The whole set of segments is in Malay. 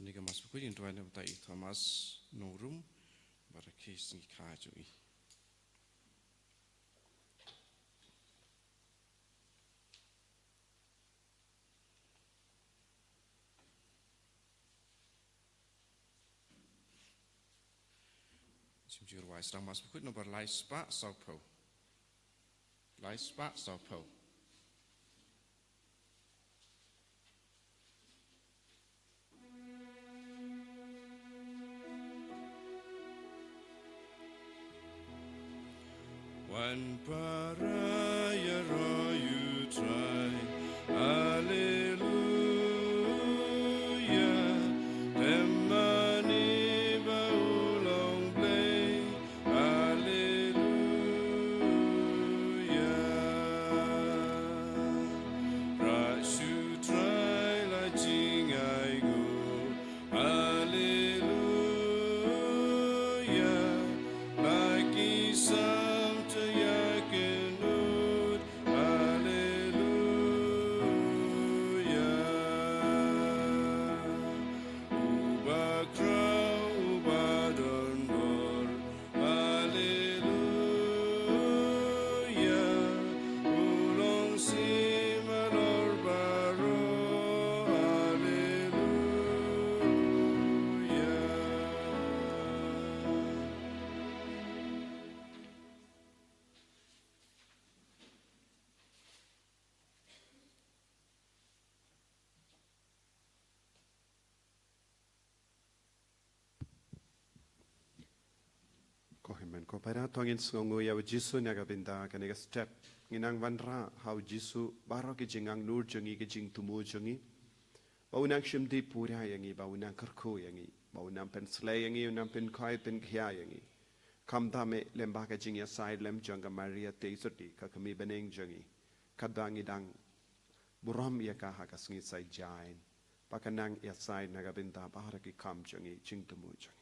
Ini kemas buku yang tuan yang tak Thomas Norum barakis ni kajui. Simjur wais rang mas buku nomor Laispa Saupo. Laispa Saupo. One paraya you try, Hallelujah. Temani baulong play, Hallelujah. Rasu try la jing I go, Hallelujah. Like Isa. Kohimen ko para tongin songo ya Jisu naga binda kanega step nginang vanra how Jisu baro ki jingang nur jongi ki jing tumu jongi baunang shimdi pura yangi baunang karko yangi baunang pen slay yangi unang pen kai pen khya yangi kam dame lemba ka jing ya side lem jonga Maria te soti ka kami beneng jongi kadangi dang buram ya ka ha ka sngi sai jain pakanang ya side naga binda baro ki kam jongi jing tumu jongi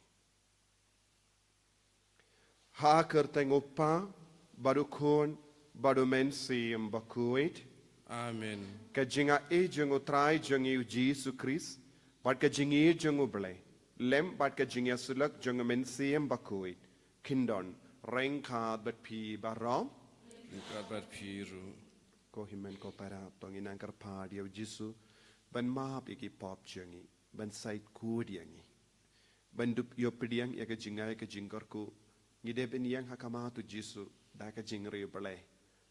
ha kerteng upa baru kon baru mensi embakuit Amen. Kajinga e jungu trai jungu Jesu Christ bat kajingi jungu ble lem bat kajinga sulak jungu mensi embakuit kindon rengka bat pi barom Kabar piru. ko himen ko para tonginang karpa dia Jesu ban ma piki pop jungi ban sait ku diangi ban dup yo pediang ya kajinga ka jingkarku ngide ben yang hakama tu Jesu da ka jingri ble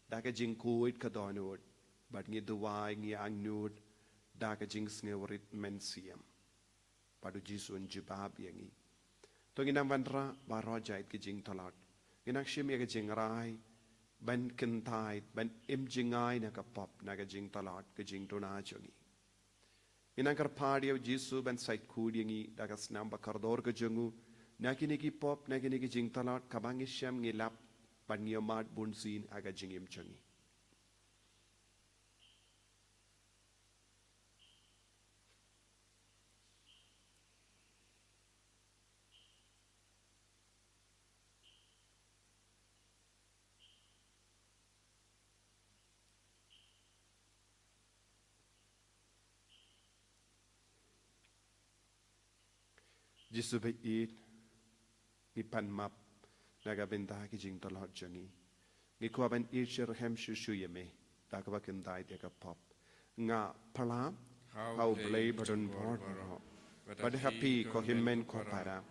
da ka jing kuit ka donut but ngi duwai ngi angnud da ka jing sngewarit mensiam padu Jesu njibab yangi to ngi namandra baro jait ka jing talat ngi shim ya ka jing rai ban kentai ban im jingai na ka pop na ka jing talat ka jing tona jongi inang kar padio Jesu ban sait kud yangi da ka snam bakardor ka jongu Nakiniki pop, nakiniki jing talat, kabangisham ngilap, pan ngiomat bunsin aga jingim changi. Jisu be eat. Ipan map naga benda ki jing talat jangi ngi ko ban ircher hem shu yeme da ka bakin dai de ka pop nga pala how play button board but happy ko himmen ko para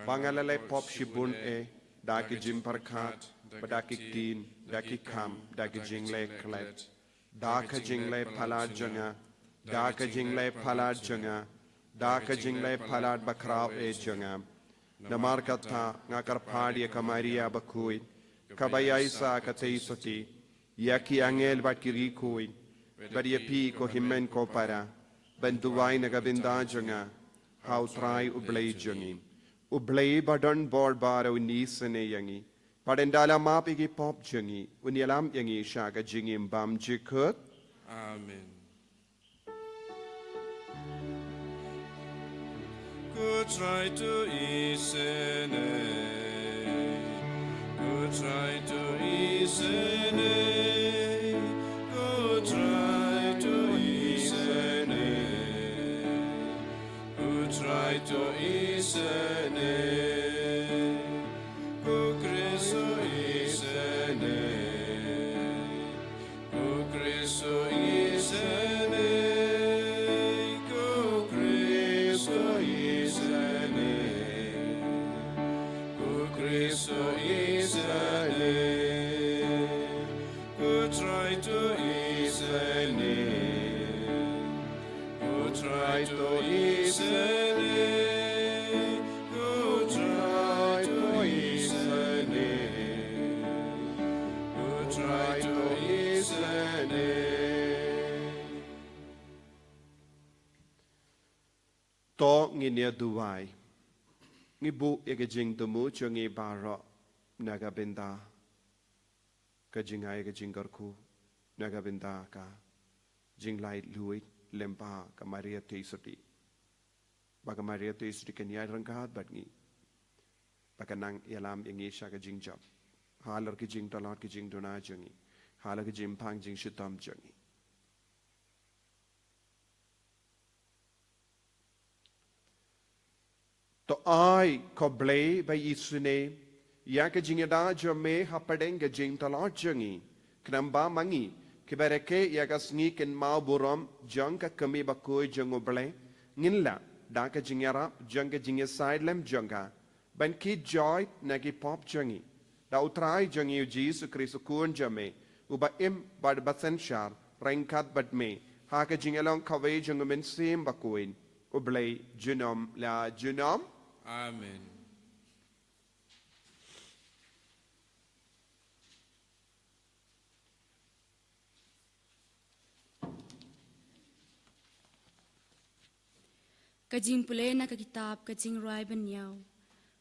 bangalale pop shibun e da ki jim parkhat bada ki tin da ki kham da ki jing le klet da ka jing le phala janga da ka jing le phala janga da ka jing le phala bakrao e janga Namar kata ngakar padia kamaria bakui kabaya isa katei soti yaki angel bakiri kui badia pi ko himmen ko para benduwai nagabinda jonga how try ublay jongi ublay badan board baro nisane yangi padendala mapigi pop jongi unyalam yangi shaga jingim bam jikut Amen. Good try to isene. Good try to isene. Good try to isene. Good try to isene, ku Kristo isene, ku Kristo isene, ku Kristo isene, ku Kristo isene, ku try to isene. Try to listen, go try to listen, go try to listen. To nginia duai, ngibu ekajing temu chungi baro naga benda, kajingai kajingkarku naga benda ka jinglai luit. Lempa ka Maria Teisoti. Baka Maria Teisoti kanya rangkat batngi. Baka nang yalam yangi sya ka jing job. Halar ki jing talat ki jing dona jangi. Halar ki jing pang jing shitam jangi. To ai ko blay by isune ya ka jing da jome hapadeng ka jing talat jangi. Knamba mangi Kibareke yagas ni ken mau buram jang ka kami bakoi jango ble nginla da ka jingara jang ka jinge side lem janga ban ki joy na ki pop jangi da utrai jangi Jesus Christ kun jame uba im bad basen shar rengkat bad me ha ka jingelong kawe jango men sim bakoin uble junom la junom Amen. Kajing pule na ka kitab kajing rai ban yaw.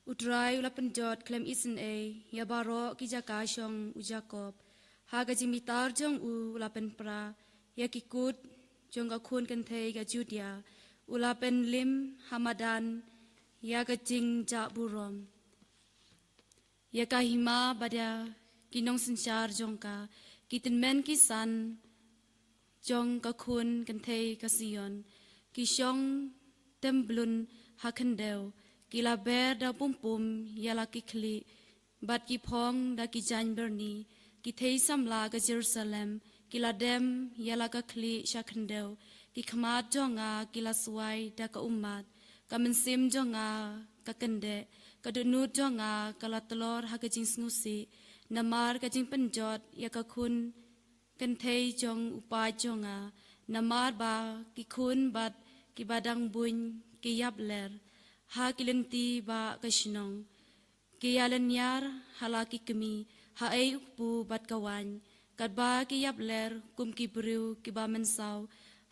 Utrai ula penjot klem isen ya baro ki jaka syong u Jacob. Ha kajing mitar jong u ula pen pra ya kikut jong ka kun kan thei ka Judea. Ula pen lim Hamadan ya kajing ja burom. Ya ka hima bada kinong sensyar jong ka kitin men kisan jong ka kun kan thei ka Sion. Ki syong temblun hakendeu kila ber da pumpum yala ki kli bat ki phong da ki jan berni ki thei samla ka Jerusalem kila dem yala ka kli shakendeu ki khamat jonga kila suai da ka umat ka mensim jonga ka kende ka dunut jonga kala telor ha ka jing snusi namar ka jing penjot ya ka kun kan thei jong upa jonga namar ba ki kun bat ki badang buny ki yap ler ha kilenti ba kashnong ki yalan yar hala ki kemi ha ay ukpu bat kawan kat ba ki yap ler kum ki briu ki ba mensaw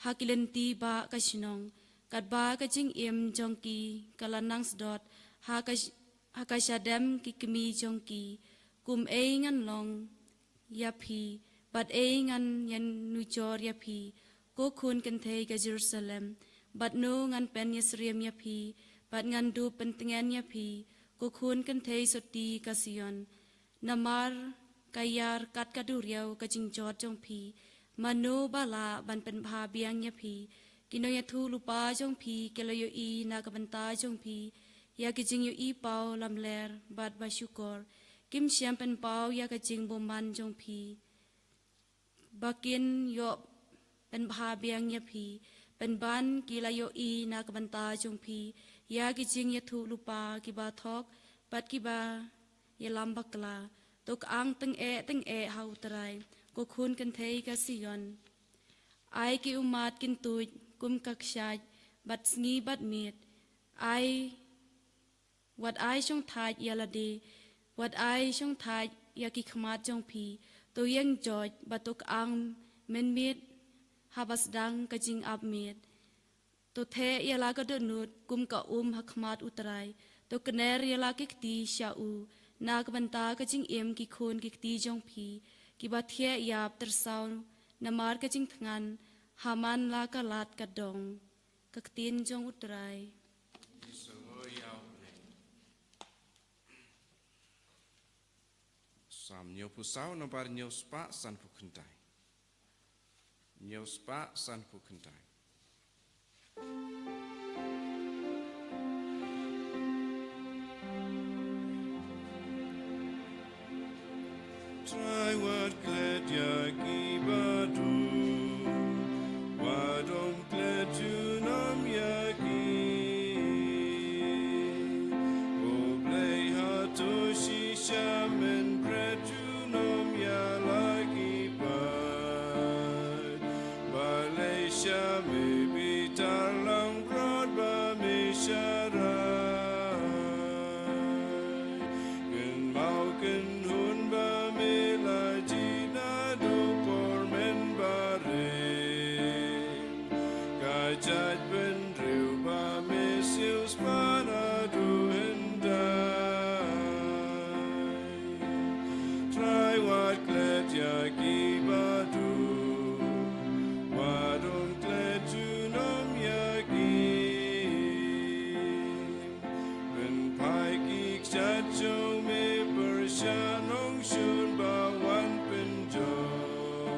ha kilenti ba kashnong kat ba ka jing im jong ki kalanang sdot ha ka shadem ki kemi jong ki kum ay ngan long yapi bat ay ngan yan nujor yapi ko kun kan thei ka Jerusalem Bat no ngan pen yasriam yapi, bat ngan du pentingan yapi, kukun kan thei soti ka Sion. Namar kayar kat kaduriau ka jingjot jong pi, mano bala ban pen bha biang yapi, kino yathu lupa jong pi, kelo yo I na kabanta jong pi, ya ki jing yo I pau lam ler, bat ba syukor, kim siam pen pau ya ka jing boman jong pi. Bakin yo pen bha biang yapi, pen ban kila yo I na kabanta jong pi ya ki jing ya thu lupa ki ba thok bat ki ba ya lambakla tok ang teng e hau tarai ko khun kan thei ka Sion ai ki umat kin tuj kum kakshaj bat sngi bat mit ai wat ai shong thaj yala de wat ai shong thaj ya ki khmat jong pi to yang joj batok ang men mit habas dang ka jing ap mit to the yala ka donut kum ka hakmat utrai to kner yala ki kti sha u na ka banta ka jing em ki khon ki kti jong pi ki ba the yap tersaw na mar ka jing thngan haman la ka lat ka dong ka ktin jong utrai Sam nyo pusau no bar nyo spa san pu kentai. Nyo spa san pu kentai. Try what glad yaki badu, wadom glad junam yaki. Oblay hatoshi shaman bread junam yalaki bad. Balay shame bitalang broad ba me sharai. Ken mau ken hun ba me la jina do por men bare. Kajat ben riu ba me sius mana do hendai. Try what glad yaki badu, wadom glad junam yaki. Ben pai kik chat jo me persyanong shun ba wan penjon.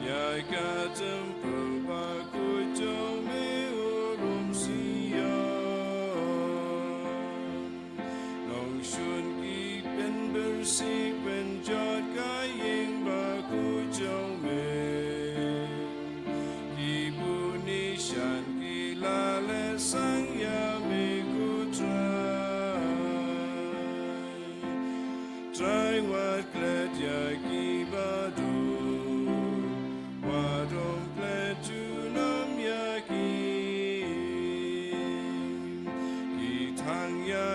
Yai ka tempel ba ku jo me urum siyon. Nong shun ki ben bersih ben jot ka ying ba ku jo me. Ki buni shan ki lale sang ya me ku try. Try what glad yaki badu, wadom glad junam yaki. Ki tang ya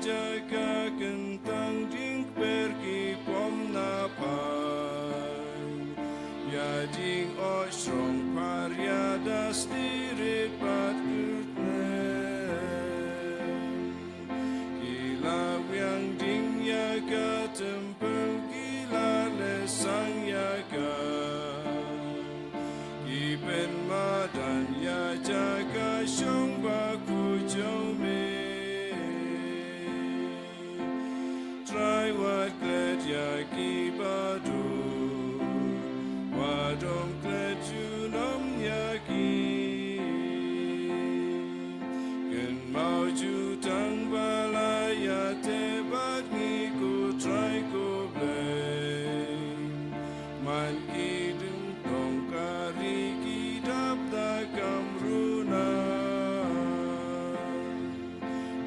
jaga kentang ding pergi pom na pai. Ya ding o strong par ya das dirit pat gila yang ding ya ka tempel gila le sang ya ka. Iben madan ya jaga syong baku jauh me. Try what glad yaki badu, wadom glad junam yaki. Ken mau jutang balaya tebat ngiku try ko blame. Man kidung tong kari kidap takam runan.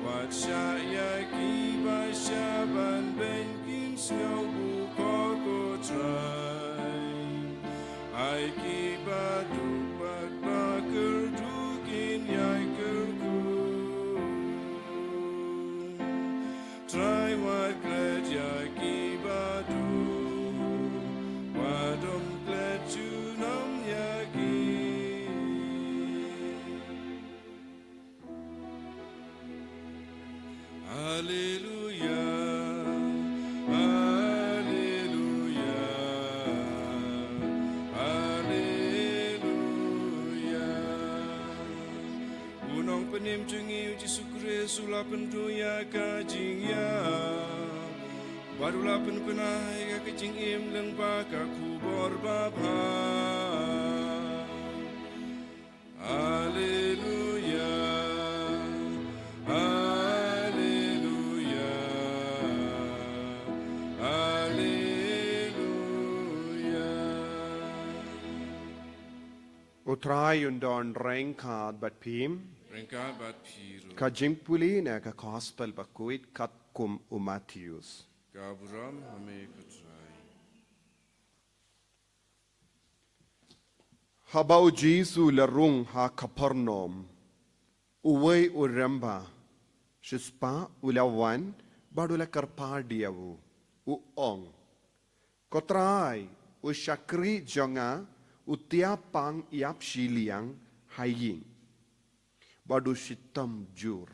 Wat syayaki basyaban benkin snow buko ko try. Ai kibadu bat bakar dukin yai kerku. Try what glad yaki badu, wadom glad junam yaki. Hallelujah, hallelujah, hallelujah. Unong penim cungi uji sukre sulapan duya kajing ya. Barulah penpenai ka kecing im leng baka kubor bapa. Haleluya, haleluya, haleluya. Utrai undon rengkad bat pim, Rengka bat piru, ka jingpuli na ka gospel bakuit kat kum Matthews. kaburam hame kutrai. Habau Jesu larung ha Kapernaum, uway uremba, shispa ulawan, badula karpadiawu, uong. Kotrai, ushakri jonga, utiapang iap shiliang, haying. Badu shitam jur.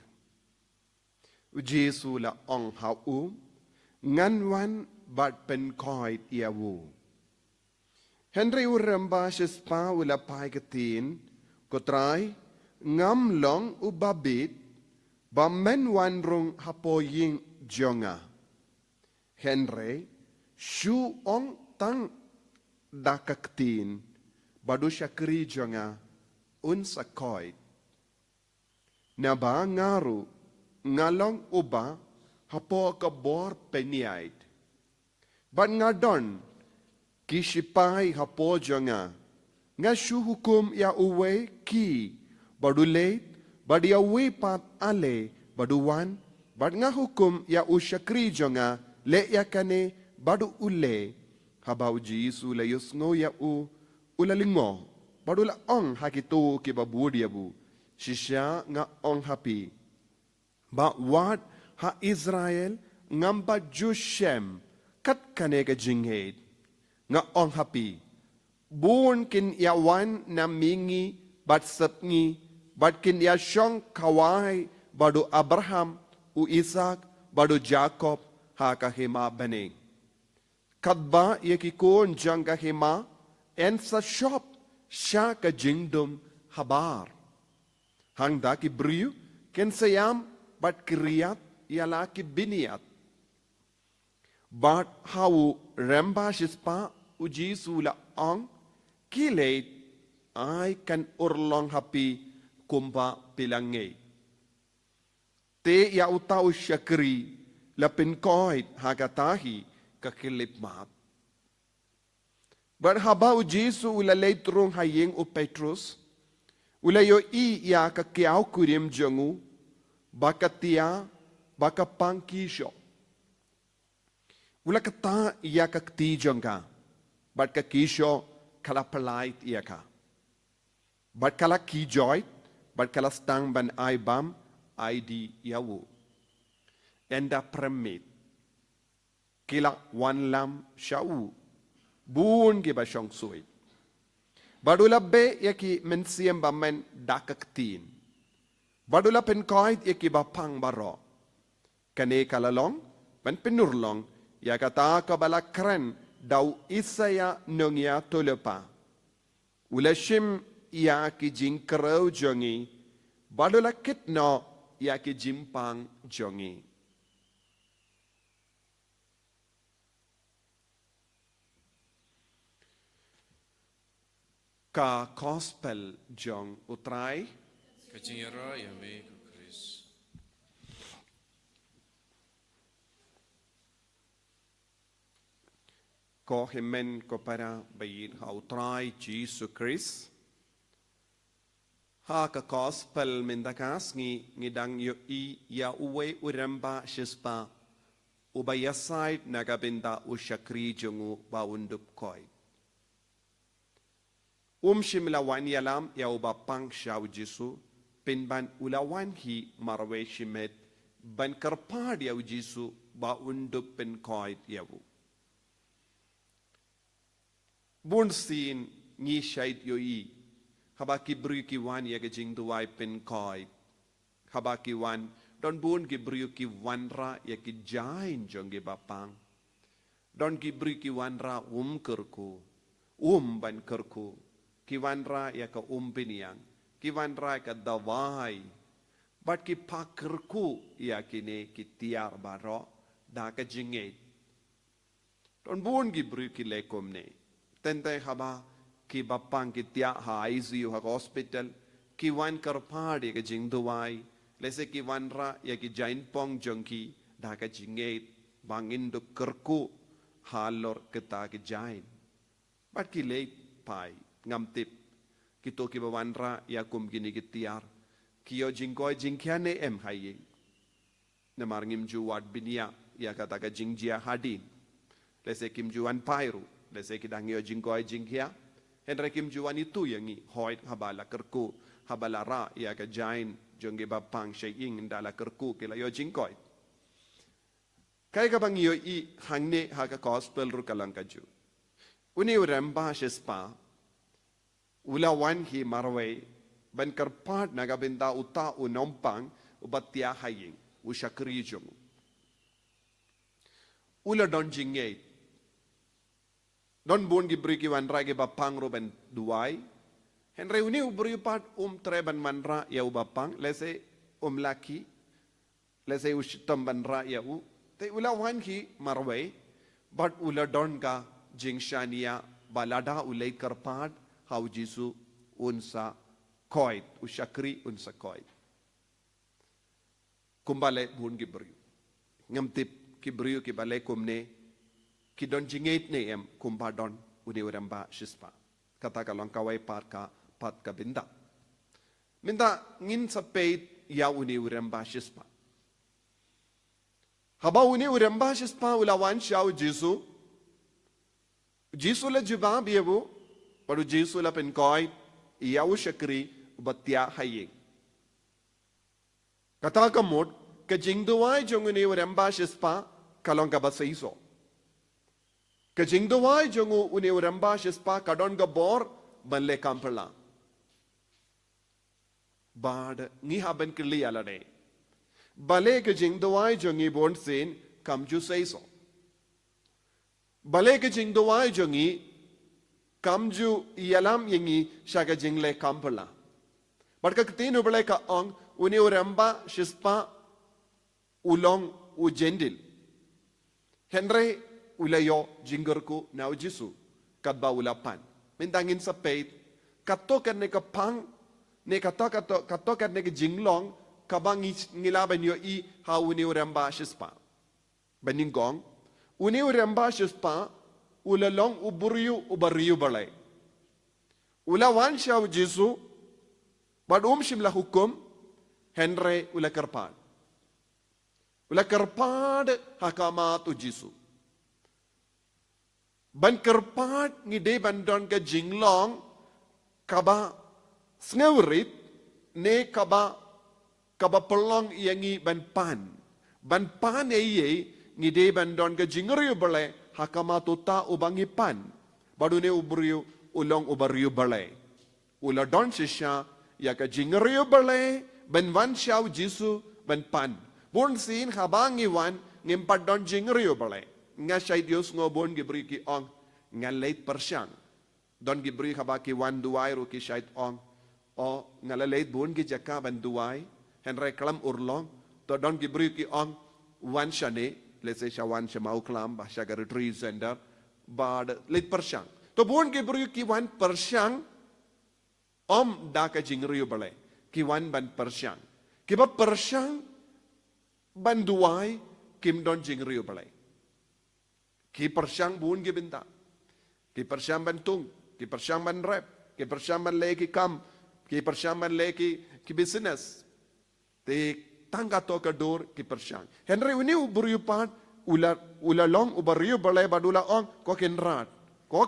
Jesu la ong hau, nganwan bad penkoit iawu. Henry uremba shispa ula paigatin, kotrai, ngam long ubabit, bamen wanrung hapoying jonga. Henry, shu ong tang dakaktin, badu syakri jonga, unsakoit. Naba ngaru, ngalong uba, hapo kabor peniait. But ngadon kishipai hapo jonga nga shu hukum ya uwe ki badulate bad ya we pat ale baduwan bad nga hukum ya ushakri jonga le ya kane badu ule habau Yesu la yusngo ya ulalingo badula ong hakitu ki babudia bu shisha nga ong happy ba what ha Israel ngamba Jushem kat kane ka jinghead nga ong happy buon kin yawan na mingi bat sapngi bat kin ya shong kawai badu Abraham u Isaac badu Jacob ha kahima baning kadba yakikon jang kahima en sa shop sha ka jingdom habar hangda ki briu ken sayam bat kriyat yala ki biniat but how ramba shispa uji sula ong kilate ay kan urlong happy kumba pilangay te ya utaw syakri lapin koit hagatahi kakilip mat but haba ujisu ulalay turong haying u Petrus ulayo ya kakiaw kurim jangu bakatia bakapangkisyo ula kata iya kakti jangka but kakisyo kalapalait iya ka but kala kijoy but kala stang ban aibam ID yawu enda premit kila wan lam shau bun ge ba shong sui badula be yaki mensiam ba men dakaktin badula pen koit yaki ba pang baro kane kalalong ban penurlong ya kata kabala kren dau isaya nongya tolepa ulashim ya ki jingkrau jongi badula kitno ya ki jimpang jongi ka gospel jong utrai Kajingara yame ku Chris. ko himen ko para bayin ha utrai Jesus Christ ha ka gospel mendakas ngidang yo ya uwe uramba shispa ubayasai nagabinda ushakri jongu baundup koi shimlawan yalam ya ubapang shaw Jisu pinban ulawan hi marwe shimet ban karpad ya Jisu baundup pen koi yawu bunsin ni shait yoi habaki bru ki wan ya jing duwai pen koi habaki wan don bun ki bru ki wan ra ya ki jain jonge bapang don ki bru ki wan ra kerku ban kerku ki wan ra ya ka piniang ki wan ra ka dawai but ki pakerku ya kine ki tiar baro da ka jinget don bun ki bru ki lekom ne tente haba ki bapang ki tia ha ICU ha hospital ki wan karpad ya jing duwai lese ki wan ra ya ki jain pong jongki da ka jinget bangin do kerku halor kita ki jain but ki late pai ngam tip kito ki wan ra ya kum gini ki tiar kiyo jingkoy jingkyane em hayi na marngim ju wat binia ya kata ka jingjia hadin lese kim juan pairu lese kidang yo jingkoy jingkya henre kim juan itu yangi hoit habala kerku habala ra ya ka jain jongge bapang shaying ndala kerku kila yo jingkoy kay ka bang yo I hangne ha ka gospel ru kalang ka ju uni uramba shispa ulawan hi marwe ban karpat nagabinda uta unompang ubatia haying ushakri jong ula don jingay don bun gi briki wan ra gi bapang ro ben duai henre uni ubri pat treban manra ya ubapang lese laki lese ushitam ban ra ya u te ula wan hi marwe but ula don ka jingshania balada ulay karpat how Jisu unsa koit ushakri unsa koit kumbale bun gibriu ngamtip kibriu ki bale kumne kidon jingate neem kumbadon uni uramba shispa kata kalong kawai par ka pat ka binda minda ngin sa peit ya uni uramba shispa haba uni uramba shispa ulawan shau Jisu la jubab yebu paru Jisu la penkoi ya ushakri batia haying kata kamot ka jingduwai jong uni uramba shispa kalong ka basaiso ka jingduwai jong uni uramba shispa kadon ga bor banle kampala bad ngi haben kli alade bale ka jingduwai jongi bon sin kamju saiso bale ka jingduwai jongi kamju yalam yengi shaga jingle kampala but ka tinu bale ka ong uni uramba shispa ulong ujendil Henry ulayo jinggerku na Jisu kadba ulapan mindangin sa peit katokan ne kapang ne katokan ne jinglong kabang ngilaban yo i ha uni uramba shispa baningong uni uramba shispa ulalong uburiyu ubariyu balay ulawan siya Jisu badum shimla hukum Henry ulakarpan ula karpad hakamat u Jisu ban karpad ngide bandon ka jinglong kaba snewrit ne kaba pelong yangi ban pan ye ngide bandon ka jingriu bale hakamat uta ubangi pan badune ubriu ulong ubariu bale ula don shisha ya ka jingriu bale ban wan siaw Jisu ban pan Bon sin habang iwan ngimpat don jingriu bale nga syait Dios ngobon gibri ki ong nga late persyang don gibri habaki wan duai ru ki syait ong o nga late bon gi jaka ban duai henry klam urlong to don gibri ki ong wan shane let's say shawan shamau klam ba shagar retreat center bad late persyang to bon gibri ki wan persyang om da ka jingriu bale ki wan ban persyang ki ba persyang banduai kim don jingriu balai ki persyang bun gi binta ki persyang bantung ki persyang ban rep ki persyang ban leki kam ki persyang ban leki ki business te tangga to ka dor ki persyang henry uni uburiu pat ula long ubariu balai badula ong ko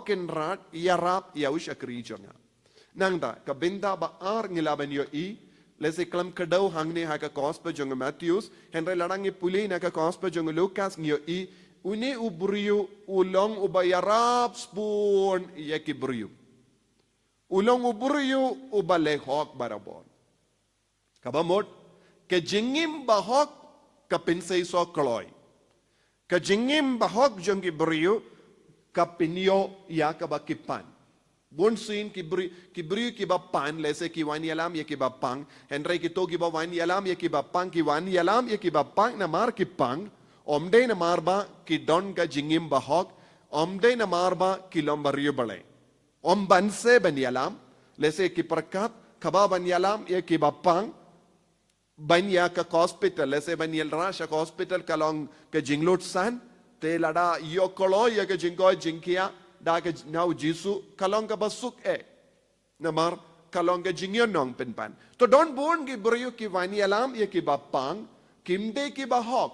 kenrat yarap ya ushakri jonga nangda ka binda ba ar ngilaban yo i Lese klam kadau hangne haka gospel jong Matthews Henry ladangi puli naka gospel jong Lucas ngio i uni ubriu ulong ubayarap spoon yaki briu ulong ubriu ubale hok barabon kabamot ke jingim bahok ka pinsay so kloy ka jingim bahok jong briu ka pinyo ya ka bakipan Bonsin kibri kibapan lese kiwani alam ye kibapang Henry kito kibawani alam ye kibapang kiwani alam ye kibapang na mar kipang omde na marba ki don ka jingim bahok omde na marba kilombariyo bale om banse bani alam lese kiperkat kaba bani alam ye kibapang banya ka hospital lese bani rasha hospital kalong ka jinglot san te lada yokolo ye ka jingo jinkia daga now Jisu kalong ka basuk namar kalong ka jingyon nong penpan to don born ki brio ki wani alam ye ki bapang kimde ki bahok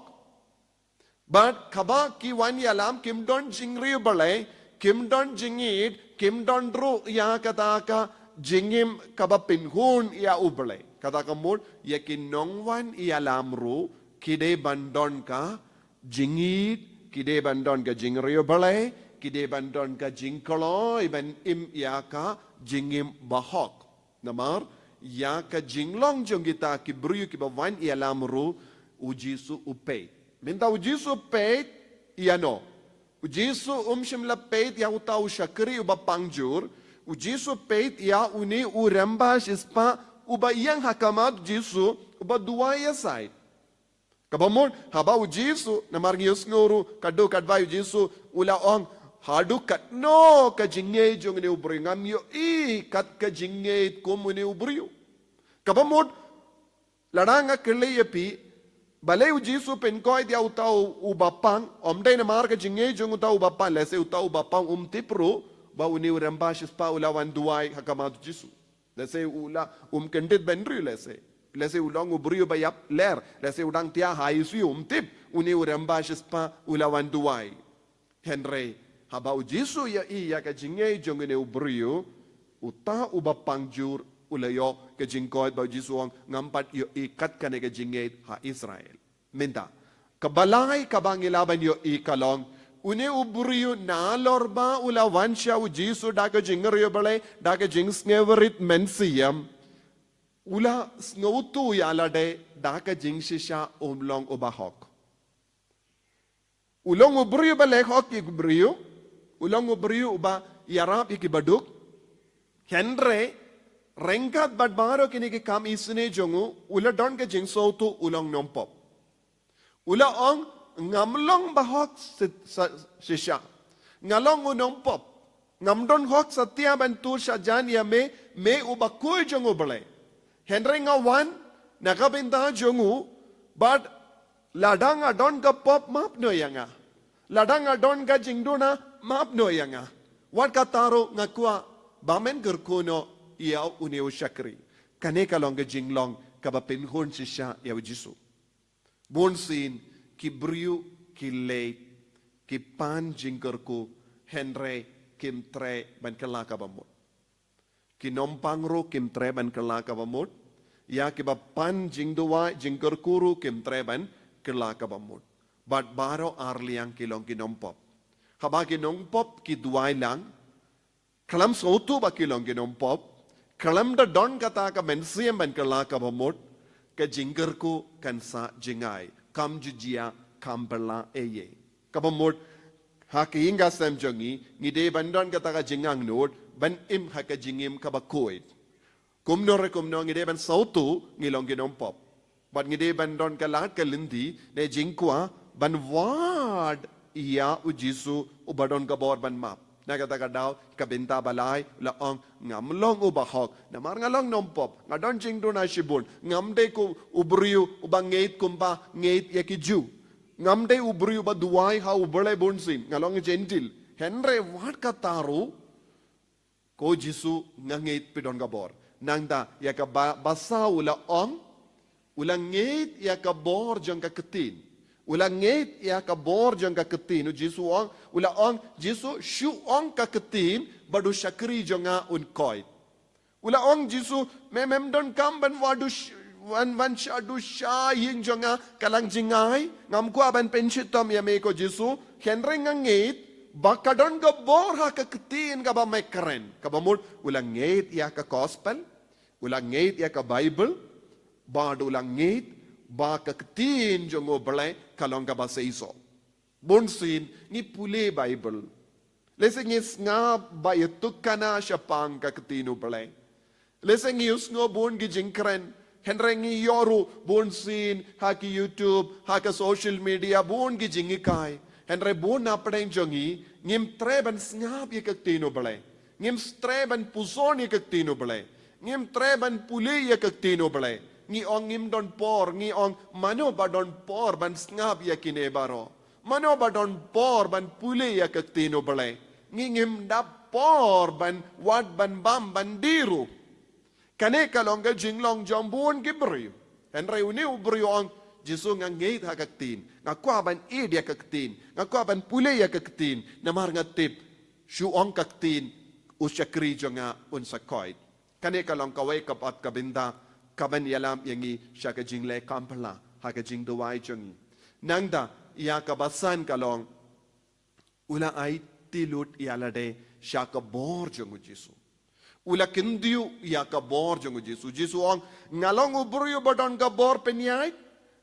but kaba ki wani alam kim don jingri balai kim don jingit kim don ru ya kata ka jingim kaba pinhun ya ubalai kata ka mur ye ki nongwan ya alam ru kide bandon ka jingit kide bandon ka jingri balai kide bandon ka jingkoloy ban im ya ka jingim bahok namar ya ka jinglong jong kita ki briu ki bawan ya lamru ujisu upay minta ujisu pay iano ujisu shimla pay ya utau shakri uba pangjur ujisu pay ya uni uramba shispa uba yang hakamat jisu uba dua ya side kabamon haba ujisu namar ngiyos nguru kadu kadva ujisu ula ong hadu kat no ka jingay jong ne ubri ngam yo I kat ka jingay kum ne ubri kabamod ladanga kele yapi balay u Jisu penkoy dia utau ubapang omday na marka jingay jung utau ubapang lese utau ubapang tipro ba uni urambashis pa ulawan duway hakamadu Jisu lese ula kendit benri lese ulang ubrio ba yap ler lese udang tia haisi tip uni urambashis pa ulawan duway Henry haba u Jisu ya iya ka jingay jung ne ubrio uta ubapang jur ulayo ke jingkoy ba Jisu ngampat yo ikat ka ne ke jingay ha Israel minta kabalay kabangilaban yo ikalong une uburiyo nalor ba ula wansha u Jisu daga jingeryo balay daga jingsngeverit mensiyam ula snautu yalade daga jingshisha umlong ubahok ulong uburiyo balay hok uburiyo ulong uburiyo uba yarap ikibaduk henre rengkat badbaro kini ki kam isne jongu ula don ke jingsautu ulong nompop ula ong ngamlong bahok shisha ngalong unong pop ngamdon hok satya bantur shajan ya me ubakoy jongu bale henry ngawan nakabinda jongu but ladang adon ka pop map no yanga ladang adon ka jingdona map no yanga wat kataro ngakwa bamen gerkuno iaw uneu shakri kane kalong ka jinglong kabapin hon shisha ya Jisu bonsin ki briu ki late ki pan jingkerku henry kim tre ban kelaka bamut ki nompangro kim tre ban kelaka bamut ya ki ba pan jingdowa jingkerkuru kim tre ban kelaka bamut bat baro arliang kilong ki nompop haba ki nompop ki duai lang kalam sotu ba kilong ki nompop kalam da don kata ka mensiam ban kelaka bamut ka jingkerku kan sa jingai kam jujia kam bela eye kabamot hakinga sem jongi ngide bandon kata ka jingang nod ban im haka jingim kabakoid kumno ngide ban sautu ngilong ginom pop bat ngide bandon kalat kalindi ne jingkwa ban wad iya u Jisu ubadon kabor ban map na kata ka daw kabinta balay laong ngamlong ubahok namar ngalong nompop ngadon jingdo na shibun ngamde ko ubriu ubangait kumpa ngait yakiju ngamde ubriu ba duwai ha ubale bonsin ngalong gentil henry wat kataru ko Jisu ngangait pidon kabor nangda yaka basa ulang ngait yaka bor jang kaketin ulang ngait ya ka bor jang ka ketin u Jisu ong ula ong Jisu shu ong ka ketin badu shakri jonga un koi ula ong Jisu memem don kam ban wadu wan shadu sha ying jonga kalang jingai ngam ko ban penchitom ya me ko Jisu henry ngait bakadon ka bor ha ka ketin ka ba mekren ka ba mul ulang ngait ya ka gospel ulang ngait ya ka Bible badu ulang ngait ba kaktin jongo balay kalong ka ba sa iso. Bonsin ni pule Bible. Leseng is nga ba ituk ka na siya pang kakatino balay. Leseng is nga bon gijingkren. Henreng yoru bonsin haki YouTube haka social media bon gijingikay. Henre bon napadeng jongi ngim treban ngab kakatino balay. Ngim treban puson kakatino balay. Ngim treban pule kakatino balay. Ngi ong ngim don por ngi ong mano ba don por ban ngab ya kinebaro mano ba don por ban pule ya kaktino balay ngi ngim da por ban wad ban bam bandiru kane kalonga jinglong jambun gibri henry uni ubri ong Jisu ngangait ha kaktin ngakwa ban id ya kaktin ngakwa ban pule ya kaktin namar ngatip shu ong kaktin usyakri jonga unsakoy kane kalong kaway kapat kabinda kaban yalam yangi siya ka jingle kampala ha ka jing duwai jongi nangda iya kabasan kalong ula ay tilut yalade siya ka bor jongu Jisu ula kindiu iya ka bor jongu Jisu Jisu ang ngalong ubruyo badon ka bor penyay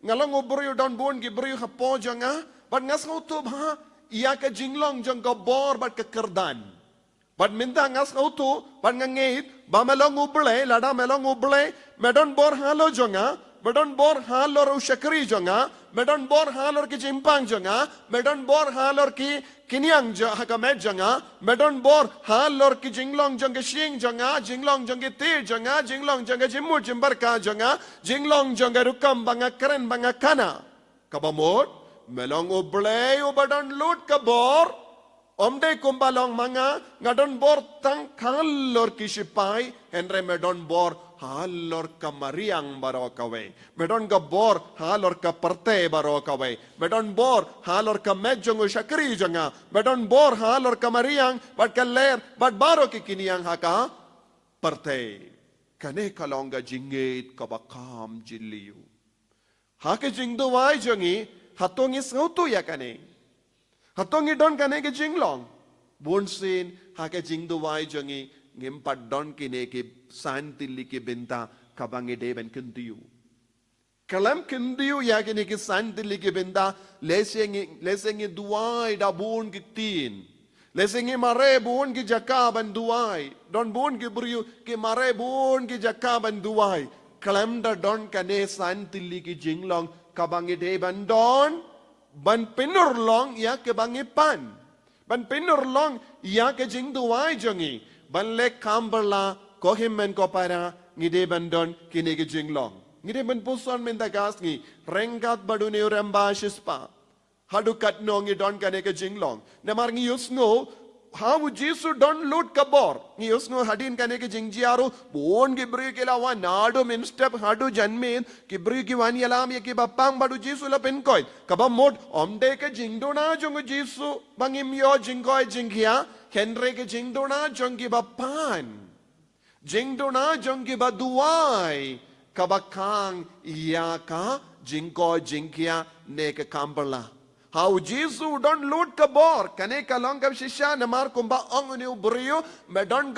ngalong ubruyo don bon gibriyo ha po jonga bat ngas ngutub ha iya ka jinglong jong ka bor bat ka kerdan But minta ngas ngautu, pan ngangit, ba melong uble, lada melong uble, medon bor halo jonga, Medon bor halor ushakri jonga, medon bor halor ki jimpang jonga, medon bor halor ki kinyang hakamet jonga, medon bor halor ki jinglong jonga shing jonga, jinglong jonga tir jonga, jinglong jonga jimur jimbarka jonga, jinglong jonga rukam banga keren banga kana. Kabamot, melong ublay ubadon lut kabor, omde kumbalong mga ngadon bor tang kalor kisipai, henre medon bor halor ka mariang baro kawe. Medon ka bor halor ka parte baro kawe. Medon bor halor ka medjong ushakri janga. Medon bor halor ka mariang bat kaler bat baro kikiniang haka parte. Kane kalonga jingit kabakam jiliu. Hake jingduwai jangi hatongi sautu ya kane. Hatongi don kane ke jinglong. Bunsin hake jingduwai jangi ngimpat don kine ke santili ke benta kabangi deben kendiu. Kalam kendiu ya kine ke santili ke benta lesengi duai da bun ke tin. Lesengi mare bun ke jakaban duai. Don bun ke beriu ke mare bun ke jakaban duai. Kalam da don kane santili ke jinglong kabangi deben don ban penur long ya ke bangi pan. Ban penur long ya ke jingduai jangi. Ban lek kamberla kohimmen ko para ngide bandon kini ke jinglong. Ngide ban puson mentagas ngi rengat badune uramba shispa. Hadu kat no ngi don kane ke jinglong. Namar ngi yusno how Jesus don loot kabor. Ngi yusno hadin kane ke jingjiaru bon ki bri ke lawa nado min step hadu janmin ki bri ki wan yalam ye ki bapang badu Jesus la pen koy. Kabam mod omde ke jingdona jongo Jesus bangim yo jingkoy jinghia henre ke jingdona jongi bapan. Jingdona jongi baduai kabakang iyaka jingko jingkia ne ke kamberla. How Jesus don't loot kabor kane kalong kab shisha namar kumba ong uni ubrio medon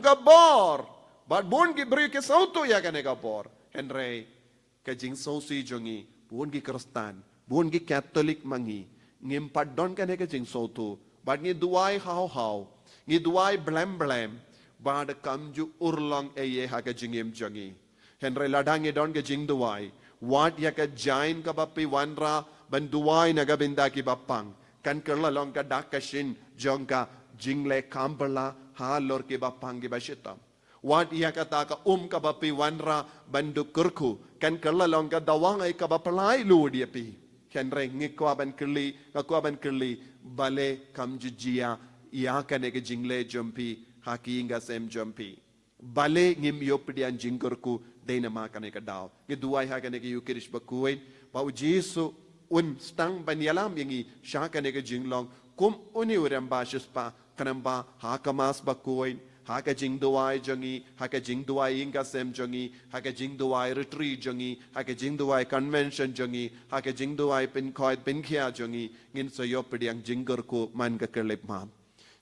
kabor but bun ki brio ke sautu ya kane kabor henre ke jing sausi jongi bun ki kristan bun ki katolik mangi ngimpat don kane ke jing sautu but ngi duai how ngi duai blam bad kamju urlong eye ha ke jingim jongi henre ladangi don ke jing duai wat ya ka jain ka bapi wanra banduai na gabinda ki bapang kan kerla long ka dakashin jongka jingle kamberla halor ki bapang ki bashita wat ya ka ta ka ka bapi wanra bandu kurku kan kerla long ka dawang ai ka bapalai lu dia pi kan reng ngikwa ban kerli bale kamjijia ya ka ne ke jingle jompi haki inga sem jompi bale ngim yopidian jingkurku dena makane ka daw ngi duai ha kane ke yukirish bakuin pau Jesu un stang banyalam yangi sha kane ke jinglong kum uni uramba shispa kanamba ha kamas bakuin ha ka jingduai jangi ha ka jingduai inga sem jangi ha ka jingduai retreat jangi ha ka jingduai convention jangi ha ka jingduai pin khoi pin khia jangi ngin so yopidiang jingkurku man ka kelip ma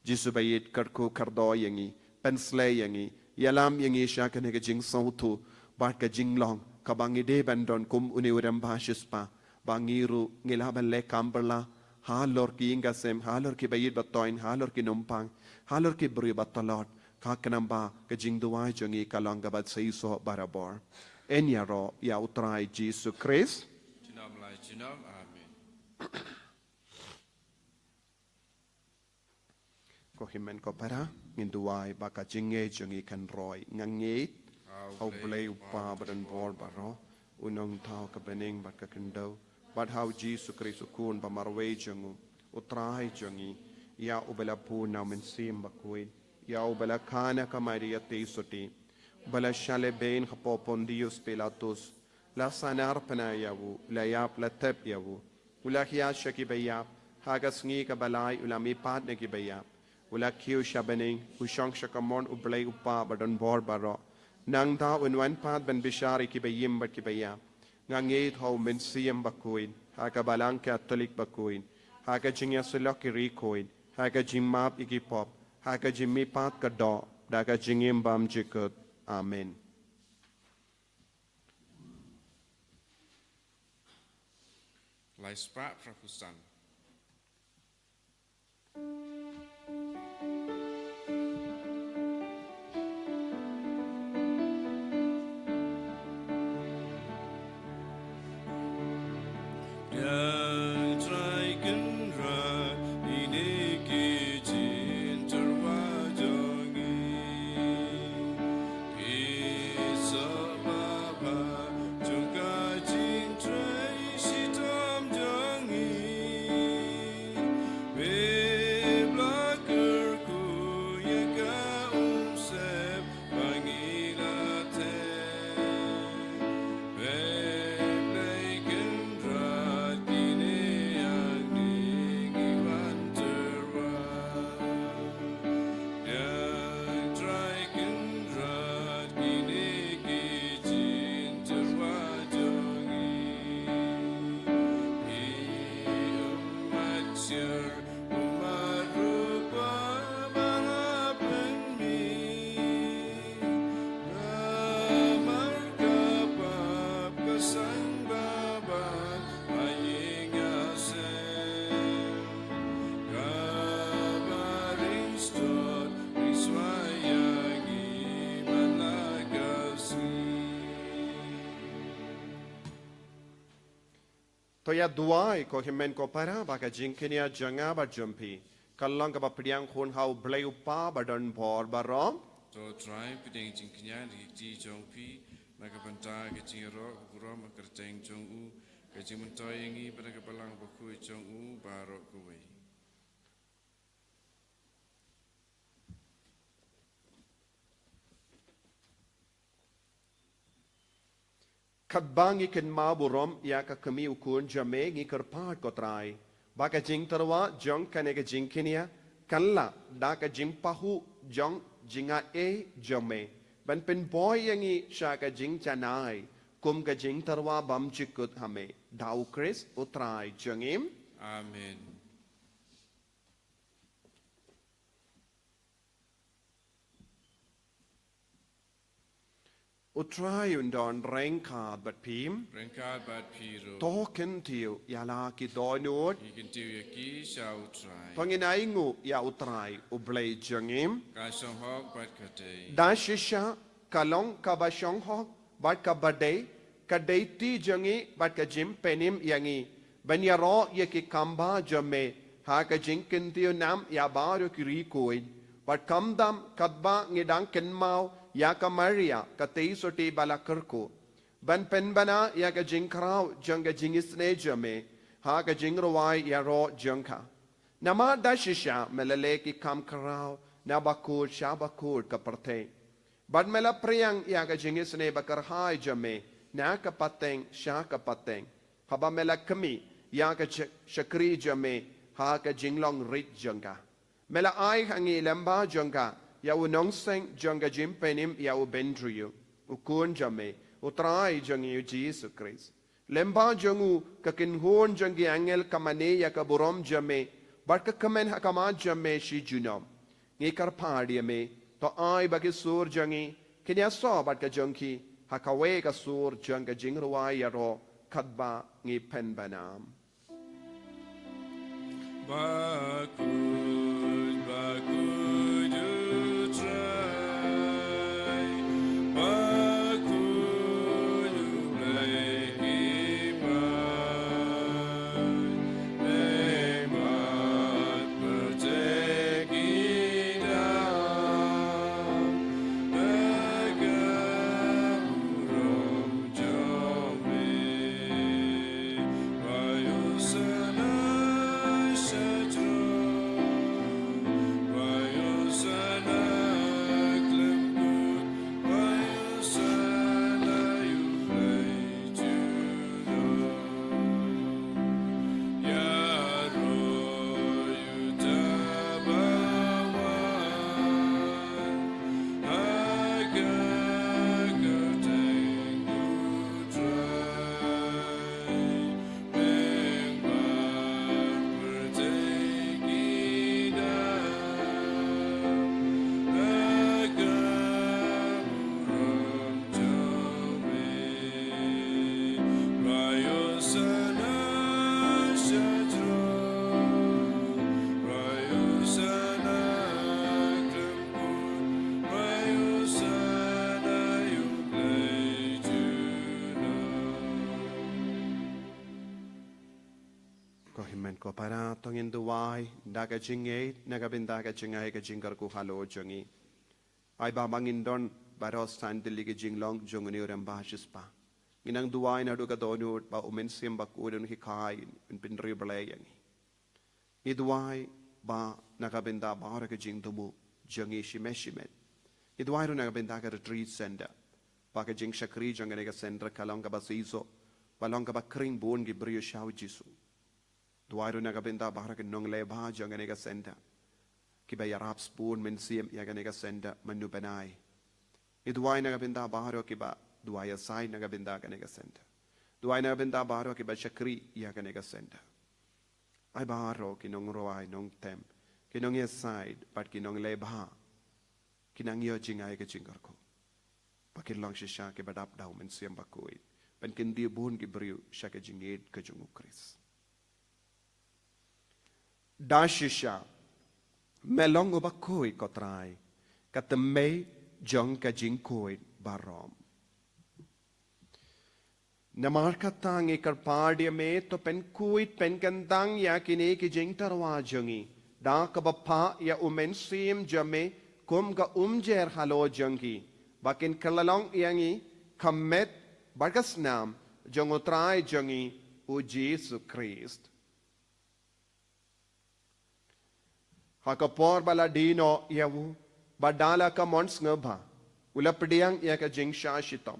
Jesu bayit karku kardo yangi pensle yangi yalam yangi sha kane ke jing sautu bat ka jinglong kabangi de bandon kum uni uram bhashispa bangiru ngilaban le kamberla halor ki ingasem halor ki bayit batoin halor ki numpang halor ki bri batalot ka kanamba ka jingduai jongi kalanga bat seiso barabor enyaro ya utrai Jesus Christ Jinam lai jinam amen. ko himen ko para nginduai baka jinge jongi kan roy ngangit au play upa badan bor baro unong tau ka bening bat ka kendo but how Jesus Christ kun ba marwe jangu utrai jangi ya ubela pu na men sim bakuin ya ubela khana ka maria te soti bala shale bein khapo pondius pilatus la sanar pana yawu la yap la tep yawu ula khia shaki bayap hagas ngi ka balai ula mi pat ne ki bayap ula khiu shabening usang shakamon ublay upa badan bor baro nang ta unwan pat ben bishari ki bayim bat ki bayam ngangit ho men siem bakuin ha ka balang katolik bakuin ha ka jingya sulok ki rikoin ha ka jimmap iki pop ha ka jimmi pat ka do da ka jingim bam jikut amen Lai sprat prapusan. Toya duai ko himen ko para baka jingkinia janga ba jumpi. Kallang ka ba pediang khun hau blay upa ba don bor barom. To try pideng jing kenya di ji jong pi nakapanta ke jing ro buram kerjeng jong u ke jing mentoy ingi pada kepalang baku jong u barok kuwei. Kadbangi ken ma burom ya ka kami ukun jame ngi kerpat ko trai. Baka jing terwa jong kanega jingkinia kanla da ka jing pahu jong jinga e jome ban pen boy yangi shaka jing chanai kum ka jing tarwa bam chikut hame dau Chris utrai jangim Amen. utrai undon rengka bat pim Rengkat bat piro. token tiu yala ki donut Ikan tiu yaki shau try. panginai ngu ya utrai ublay jangim Kasong hok bat katay. da shisha kalong kabashong hok bat kabadai kadai ti jangi bat ka jim penim yangi banyaro yaki kamba jame ha ka jinkin tiu nam ya baru kiri koin bat kamdam kadba ngidang kenmau ya ka maria ka tei soti bala kerko ban pen bana ya ka jingkrau janga jingisne jame ha ka jingrawai ya ro jangka nama da shisha melale ki kam karau na bakul sha bakul ka parte bad mela priang ya ka jingisne bakar hai jame na ka pateng sha ka pateng haba mela kami ya ka shakri jame ha ka jinglong rit janga mela ai hangi lamba janga ya u nongseng janga jim penim ya u bendriu ukun jame utrai jangi u Jesus Christ lemba jangu ka kinhon jangi angel kamane ya ka burom jame bat ka kamen hakama jame shi junom ngi kar padi me to ai ba ki sur jangi kinya so bat ka jangki hakawe ka sur janga jingruai ya ro kadba ngi pen banam Bakud, bakud, you try. Bakud, you play him out. Lemat bertek idam. Legam urom jome. Bayusana ko para tongin duwai daga jinge naga bindaga jingai ka jingar ku halo jongi ai ba mangin don baros tan dili ke jinglong jongni uram ba shispa inang duwai na do ka donu ba umen sim ba ku don hi kai in pin ri blay yangi i duwai ba naga binda ba ra ka jing dumu jongi shimeshimet i duwai ro naga binda ka retreat center ba ka jing shakri jongani ka center kalong ka ba siso balong ka ba kring bon gi brio shau jisu Duairo naga benda bahara ke nong le ba jangane ka senda ki ba yarap spoon men siem ya gane ka senda manu banai I duai naga benda bahara ki ba duai asai naga benda gane ka senda duai naga benda bahara ki ba shakri ya gane ka senda ai bahara ki nong roai nong tem ki nong asai pat ki nong le ba ki nang yo jingai ka jingar ko pakin long shisha ke badap dau men siem ba koi pen kin di bun ki briu shaka jinged ka jungu Chris Dashisha melongo bakoi kotrai katemei jong ka jingkoi barom Namar katang ikar pardia me to pen kuit pen kantang ya kini ki jing tarwa jangi. Da ka bapa ya umen sim jame kum ga umjer halo jangi. Bakin kalalong yangi kamet bagas nam jangotrai jangi u Jesus Christ. Hakapor bala dino yawu badala ka mons ngaba. Ula pediang ya ka jing shashitam.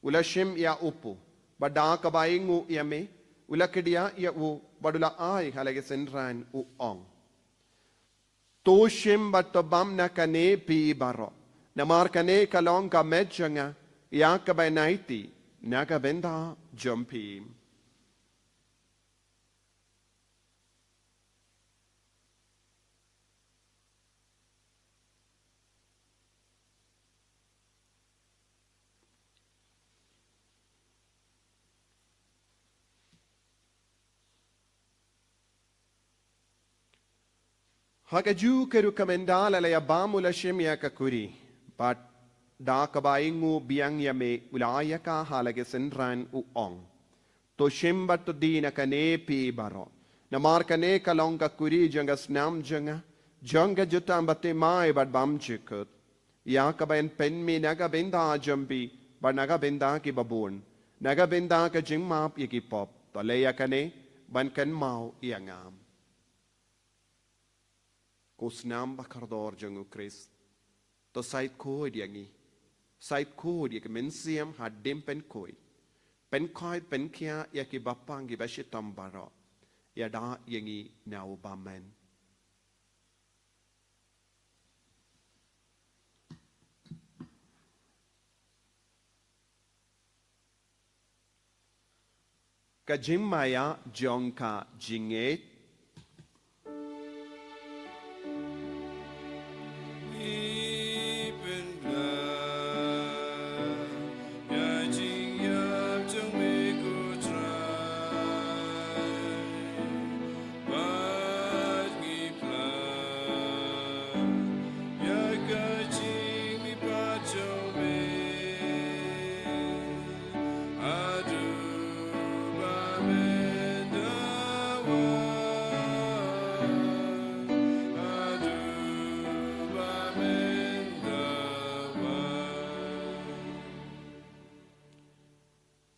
Ula shim ya upu. Bada ka baingu ya me. Ula kedia ya u badula ai halage senran u ong. To shim batabam na kane pi baro. Namar kane kalong ka medjanga. Ya ka bay naiti. Naga benda jumpi. Hakaju keru kamendala la yabamu la shemya kakuri. But da kabaingu biang yame ulaya ka halage senran u ong. To shimbat to dina kane pi baro. Namar kane kalong kakuri janga snam janga. Janga jutam bate mai bat bam chikut. Ya kabain penmi naga benda jambi. But naga benda ki babun. Naga benda ka jingmap yaki pop. To leya kane ban kan mau iangam. Kusnam bakardor jangu Chris. To sait koi diangi. Sait koi yak mensiam hadim pen koi. Pen koi pen kia yaki bapangi bashitam baro. Yada yangi nau bamen. Kajimaya jongka jinget.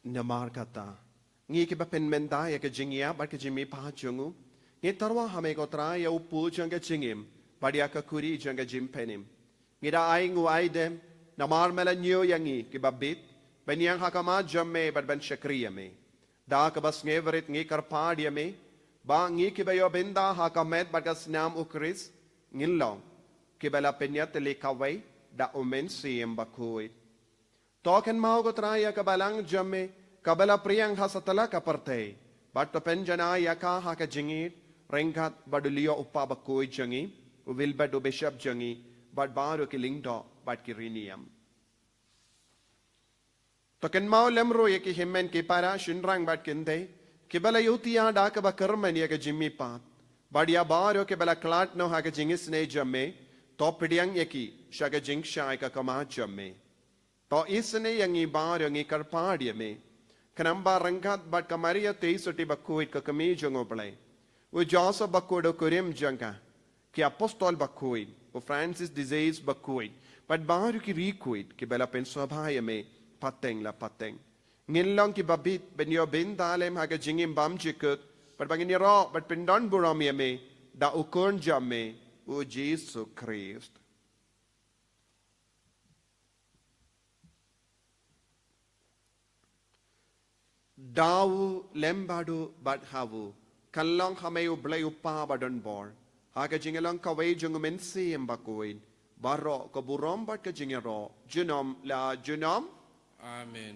Namar kata, ngi ke bapen menda ya ke jingia bar ke jimi pa jungu, ngi tarwa hame ko tra ya upu janga jingim, bar ya ka kuri janga jim penim. Ngi da ai ngu ai dem, namar mela nyo yangi ke babit, ben yang hakama jamme bar ben shakriya me. Da ka bas ngeverit ngi karpad ya me, ba ngi ke bayo benda hakamet bar ka snam ukris, ngilong, ke bala penyat le kawai, da umen siyem bakui. Token mau ko tra ya ka balang jamme, Kabala priyang hasatala kaparte, but to penjana yaka haka jingit, rengat badulio upa bakoi jangi, will badu bishop jangi, but baru kilingdo, but kirinium. Token mau lemro yaki himmen kipara, shinrang bat kinde, kibala yutia daka bakarman yaka jimmy pat, but ya baru kibala clat no haka jingis ne jamme, to pidiang yaki, shaga jingsha ka kama jamme. To isne yangi baru yangi karpadia me. Kanamba rangat bat kamaria teisoti bakuit ka kami jangopalay. U Joseph bakudo kurim janga. Ki apostol bakuit. U Francis disease bakuit. But baru ki rikuit ki bela penswabhaya me pateng la pateng. Ngilong ki babit ben yo bin dalem haga jingim bam jikut. But bangin ro but pindon buramia me da ukun jamme u Jesus Christ. Dawu lembadu badhavu, kalong hamayu blay upa badon bor, haga jingalong kaway jungumin siyem bakuin, baro kaburom bat ka jingero, junom la junom. Amen.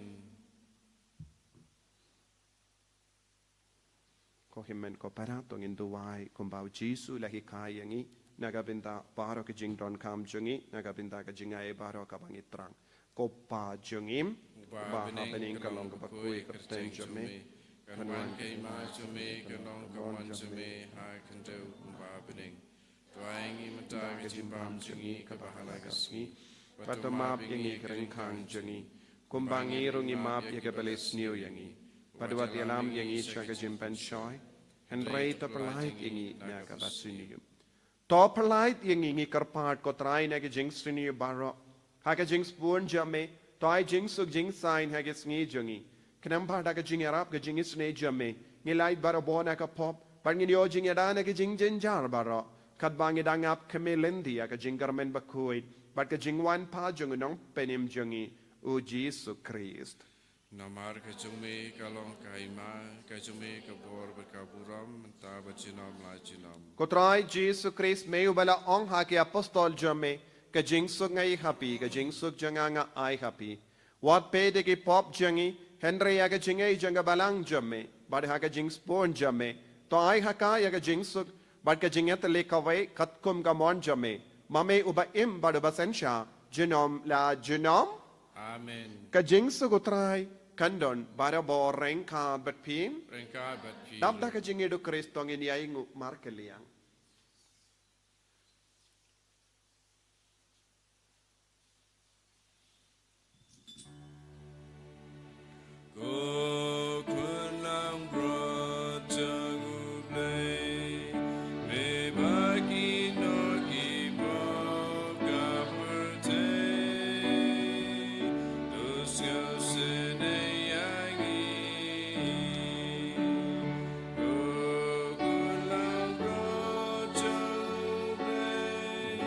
Ko himmen ko paratong induway kumbau Jisu lahi kayangi, nagabinda baro ka jingdon kam jungi, nagabinda ka jingay baro ka bangitrang. Ko pa jungim, ba happening kalong kapakui kapten jame, kanwan kay ma jame, kalong kawan jame, ha kandau kumbabening. Tuaingi matag jimbam jungi kapahalagasngi, patamap yangi keringkang jungi, kumbangi rungi map ya ke belis new yangi paduat yalam yangi chaka jimpan shoy henrei to perlait yangi na ka basuni to perlait yangi ngi karpat ko trai na ke jing suni baro ha ke jing spoon jame to ai jing suk jing sign ha ke sngi jungi kenam pa da ke jing arab ke jing isne jame ngi lai baro bona ka pop par ngi yo jing ada na ke jing jar baro kat bangi dangap kemelendi ya ke jing garmen bakui bat ke jing wan pa jung nong penim jungi o Jesus Christ. Namar ka jume ka long kaima ka jume ka bor ba ka buram ta ba chinam la chinam. Kotrai Jesus Christ me ubala ong ha ke apostol jame ka jing suk ngai happy ka jing suk janga nga ai happy. Wat pe de ke pop jangi Henry ya ka jingai janga balang jame bad ha ka jing spon jame to ai ha ka ya ka jing suk bad ka jinget le ka wai kat kum ka mon jame mame uba im bad ba sensha genom la genom Amen. ka jing suk utrai kandon bara bo rengka bat pim Rengka bat pi. dap da ka jing edu Kristo ngini ai ngu mar keliang. Ko kunang bro jangu play me baki no ki mo ka perte dos yo sene yangi ko kunang bro jangu play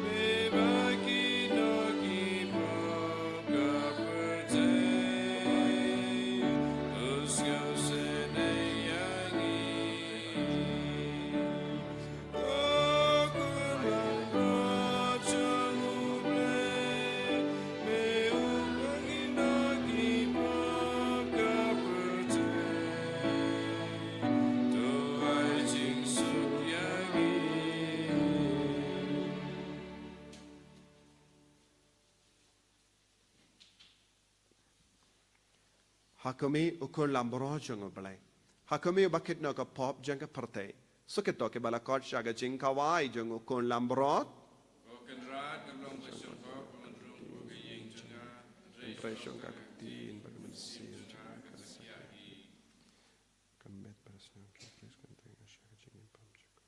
me baki no ki mo ka perte Hakumi ukur lambro jang balai. Hakumi bakit no ka pop jang ka perte. Sukito ke balakot shaga jing kawai jang ukur lambro. Impression ka tin bagaimana sih kambet pasal please continue shaga jing pam juga.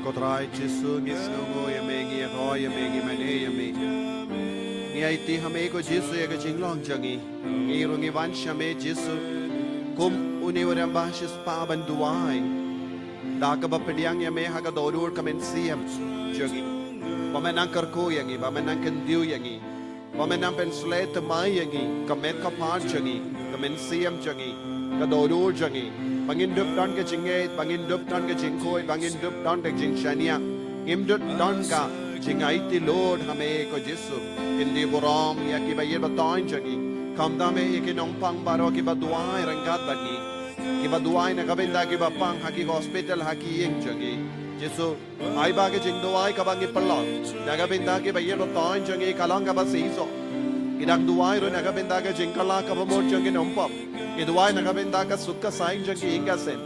Kotrai Jesu ngis nongo yame ngi roy yame ngi mane yame. Ngi aiti hame ko Jesu ya ka jinglong jangi. Ngi rungi vanshame Jesu kum uni uramba shis paban duai. Daka bapediang yame haga dorur kamen siam jangi. Bamenang karko yangi, bamenang kendiu yangi. Bamenang penslet mai yangi, kamet kapar jangi, kamen siam jangi, kadorur jangi. Bangin dup don ke jinget, bangin dup don ke jingkoi, bangin dup don ke jingshania. Im dup don ka jingaiti Lord hame ko Jesu. Indi borom ya ki bayer batoin jangi. Kamda me ikinong pang baro ki baduai rangkat bani. Ki baduai na kabinda ki bapang haki hospital haki yeng jangi. Jesu ai ba ke jingdoai ka bangi palot. Na kabinda ki bayer batoin jangi kalang ka basiso. Kidang duai ro na kabinda ke jingkala ka bamor jangi nompop. Iduai nakabenda ka sukka saing jangi inga sen.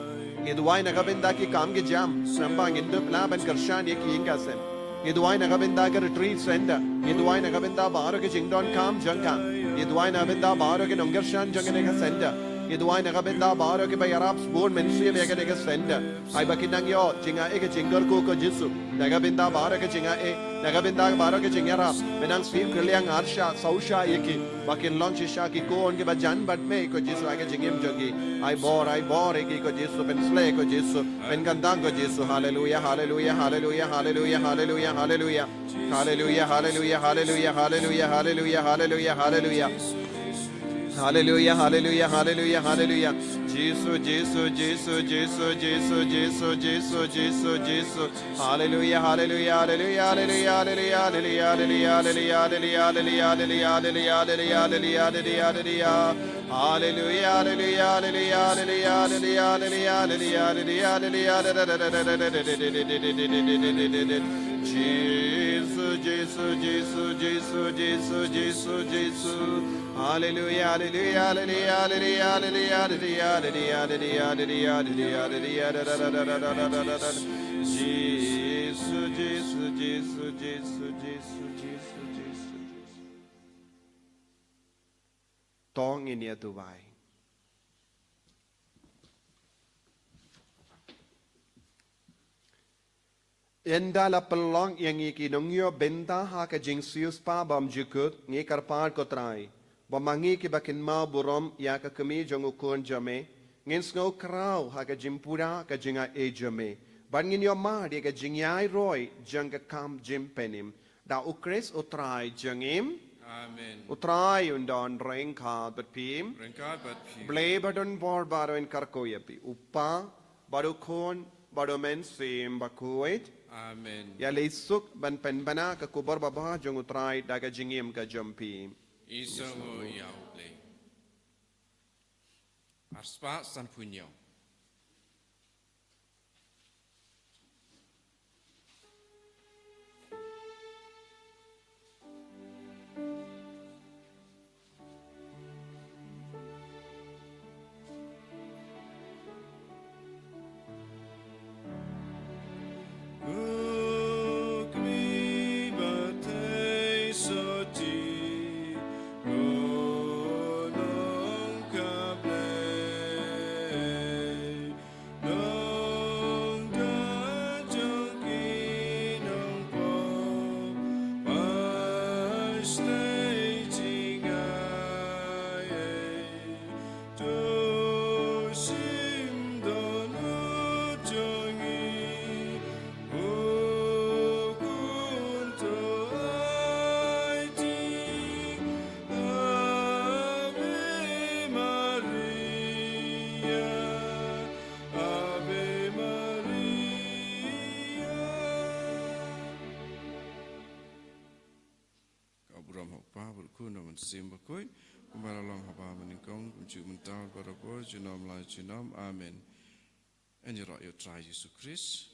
Iduai nakabenda ki kam ki jam. Sambang indup laban karshan ye ki inga sen. Iduai nakabenda ka retreat center. Iduai nakabenda baro ki jingdon kam jangka. Iduai nakabenda baro ki nongarshan jangane ka center. Iduai nakabenda baro ki bayarap sport mensuye mega ka center. Ai bakinang yo jinga e ka jingar ko Jesu. Nakabenda baro ka jinga e. Nakabenda baro ka jingara. Menang sweep krilyang arsha sausha ye ki. Bakin long shisha ki ko onke bajan bat me ko Jesu aga jingim jogi. I bore eki ko Jesu pen slay ko Jesu pen gandang ko Jesu. Hallelujah hallelujah hallelujah hallelujah hallelujah hallelujah hallelujah hallelujah hallelujah hallelujah hallelujah hallelujah hallelujah Hallelujah, hallelujah, hallelujah, hallelujah. Jesus, Jesus, Jesus, Jesus, Jesus, Jesus, Jesus, Jesus, Jesus. Hallelujah, hallelujah, hallelujah, hallelujah, hallelujah, hallelujah, hallelujah, hallelujah, hallelujah, hallelujah, hallelujah, hallelujah, hallelujah, hallelujah. Hallelujah, hallelujah, hallelujah, hallelujah, hallelujah, hallelujah, hallelujah. Jesus, Jesus, Jesus, Jesus, Jesus, Jesus, Jesus. Hallelujah, hallelujah, hallelujah, hallelujah, hallelujah, hallelujah, hallelujah, hallelujah, hallelujah. Jesus, Jesus, Jesus, Jesus, Jesus, Jesus, Jesus. Tong inia tuwai. Enda la pelong yang iki nongyo benta ha ka jingsius pa bam jukut ngi karpar ko trai. Bamangi ki bakin mau burom ya ka kami jong ukun jame. Ngin snow krau ha ka jimpura ka jinga e jame. Bangin yo ma di ka jingyai roy jang ka kam jim penim. Da ukres utrai jangim. Amen. Utrai undon rengka bat pim. Rengkat bat pi. Blay badon bor baro in karkoyapi. Upa baro kon baro men sim bakuit. Amen. Ya leisuk ban penbana ka kubar baba jong utrai daga jingim ka jompi. Isongo yau play. Arspa san punyo. Simba koi, kumbara long haba meningkong, kunci mental pada ko, junom lai junom, amen. And you try Jesus Christ.